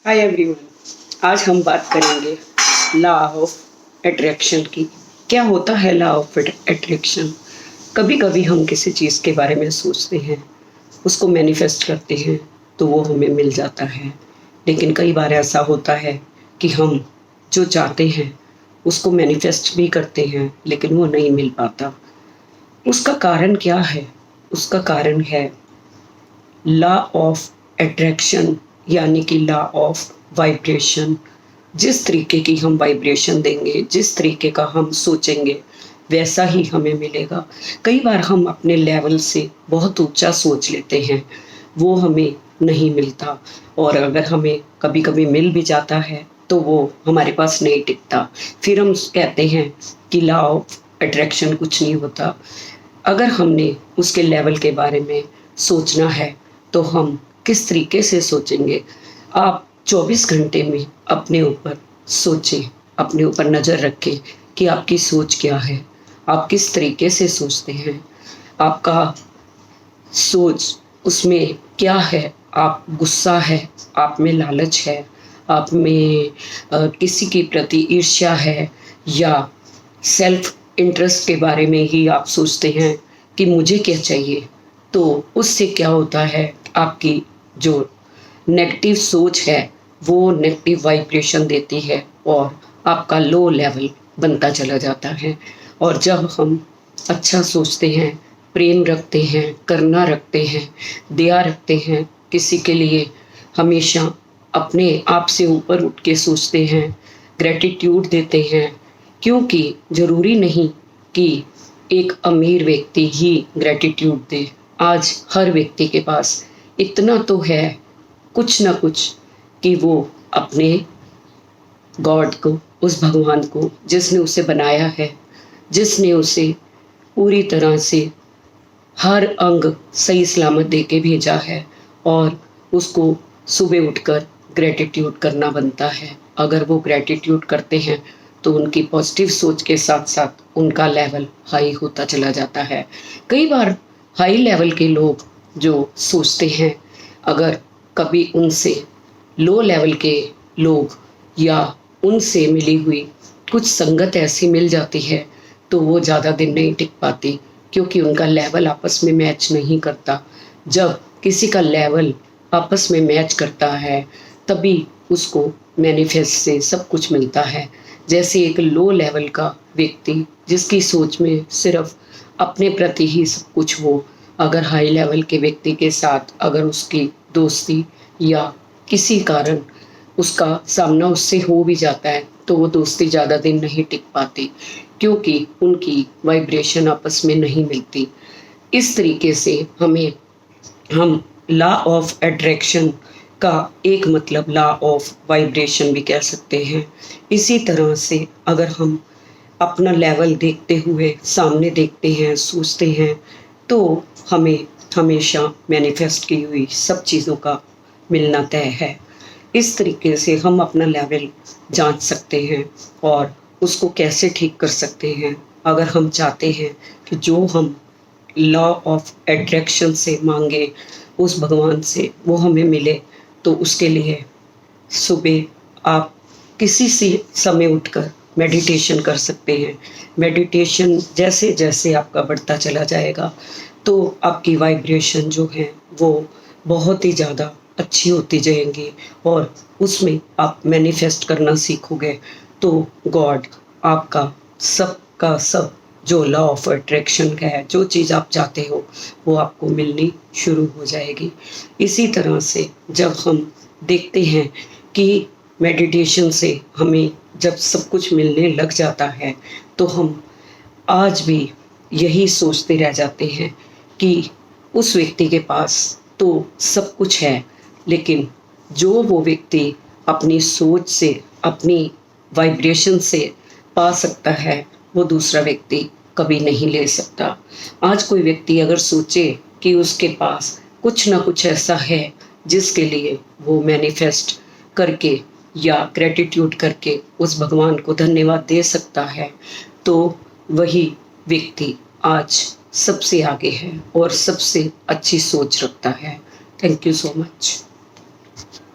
Hi everyone. आज हम बात करेंगे लॉ ऑफ अट्रैक्शन की। क्या होता है लॉ ऑफ अट्रैक्शन? कभी कभी हम किसी चीज़ के बारे में सोचते हैं, उसको मैनिफेस्ट करते हैं तो वो हमें मिल जाता है। लेकिन कई बार ऐसा होता है कि हम जो चाहते हैं उसको मैनिफेस्ट भी करते हैं लेकिन वो नहीं मिल पाता। उसका कारण क्या है? उसका कारण है लॉ ऑफ अट्रैक्शन, यानी कि लॉ ऑफ वाइब्रेशन। जिस तरीके की हम वाइब्रेशन देंगे, जिस तरीके का हम सोचेंगे, वैसा ही हमें मिलेगा। कई बार हम अपने लेवल से बहुत ऊंचा सोच लेते हैं, वो हमें नहीं मिलता। और अगर हमें कभी कभी मिल भी जाता है तो वो हमारे पास नहीं टिकता। फिर हम कहते हैं कि लॉ ऑफ अट्रैक्शन कुछ नहीं होता। अगर हमने उसके लेवल के बारे में सोचना है तो हम किस तरीके से सोचेंगे? आप 24 घंटे में अपने ऊपर सोचें, अपने ऊपर नज़र रखें कि आपकी सोच क्या है, आप किस तरीके से सोचते हैं, आपका सोच उसमें क्या है। आप गुस्सा है, आप में लालच है, आप में किसी के प्रति ईर्ष्या है, या सेल्फ इंटरेस्ट के बारे में ही आप सोचते हैं कि मुझे क्या चाहिए। तो उससे क्या होता है, आपकी जो नेगेटिव सोच है वो नेगेटिव वाइब्रेशन देती है और आपका लो लेवल बनता चला जाता है। और जब हम अच्छा सोचते हैं, प्रेम रखते हैं, करुणा रखते हैं, दया रखते हैं, किसी के लिए हमेशा अपने आप से ऊपर उठ के सोचते हैं, ग्रेटिट्यूड देते हैं। क्योंकि ज़रूरी नहीं कि एक अमीर व्यक्ति ही ग्रेटिट्यूड दे। आज हर व्यक्ति के पास इतना तो है, कुछ ना कुछ, कि वो अपने गॉड को, उस भगवान को जिसने उसे बनाया है, जिसने उसे पूरी तरह से हर अंग सही सलामत दे के भेजा है, और उसको सुबह उठकर ग्रेटिट्यूड करना बनता है। अगर वो ग्रेटिट्यूड करते हैं तो उनकी पॉजिटिव सोच के साथ साथ उनका लेवल हाई होता चला जाता है। कई बार हाई लेवल के लोग जो सोचते हैं, अगर कभी उनसे लो लेवल के लोग या उनसे मिली हुई कुछ संगत ऐसी मिल जाती है तो वो ज़्यादा दिन नहीं टिक पाती, क्योंकि उनका लेवल आपस में मैच नहीं करता। जब किसी का लेवल आपस में मैच करता है तभी उसको मैनिफेस्ट से सब कुछ मिलता है। जैसे एक लो लेवल का व्यक्ति जिसकी सोच में सिर्फ अपने प्रति ही सब कुछ हो, अगर हाई लेवल के व्यक्ति के साथ अगर उसकी दोस्ती या किसी कारण उसका सामना उससे हो भी जाता है तो वो दोस्ती ज़्यादा दिन नहीं टिक पाती, क्योंकि उनकी वाइब्रेशन आपस में नहीं मिलती। इस तरीके से हम लॉ ऑफ अट्रैक्शन का एक मतलब लॉ ऑफ वाइब्रेशन भी कह सकते हैं। इसी तरह से अगर हम अपना लेवल देखते हुए सामने देखते हैं, सोचते हैं, तो हमें हमेशा मैनिफेस्ट की हुई सब चीज़ों का मिलना तय है। इस तरीके से हम अपना लेवल जांच सकते हैं और उसको कैसे ठीक कर सकते हैं। अगर हम चाहते हैं कि जो हम लॉ ऑफ अट्रैक्शन से मांगे, उस भगवान से वो हमें मिले, तो उसके लिए सुबह आप किसी से समय उठकर मेडिटेशन कर सकते हैं। मेडिटेशन जैसे जैसे आपका बढ़ता चला जाएगा तो आपकी वाइब्रेशन जो है वो बहुत ही ज़्यादा अच्छी होती जाएंगी, और उसमें आप मैनिफेस्ट करना सीखोगे तो गॉड आपका सब का सब जो लॉ ऑफ अट्रैक्शन का है, जो चीज़ आप चाहते हो वो आपको मिलनी शुरू हो जाएगी। इसी तरह से जब हम देखते हैं कि मेडिटेशन से हमें जब सब कुछ मिलने लग जाता है तो हम आज भी यही सोचते रह जाते हैं कि उस व्यक्ति के पास तो सब कुछ है, लेकिन जो वो व्यक्ति अपनी सोच से, अपनी वाइब्रेशन से पा सकता है, वो दूसरा व्यक्ति कभी नहीं ले सकता। आज कोई व्यक्ति अगर सोचे कि उसके पास कुछ ना कुछ ऐसा है जिसके लिए वो मैनिफेस्ट करके या ग्रेटिट्यूड करके उस भगवान को धन्यवाद दे सकता है, तो वही व्यक्ति आज सबसे आगे है और सबसे अच्छी सोच रखता है। Thank you so much.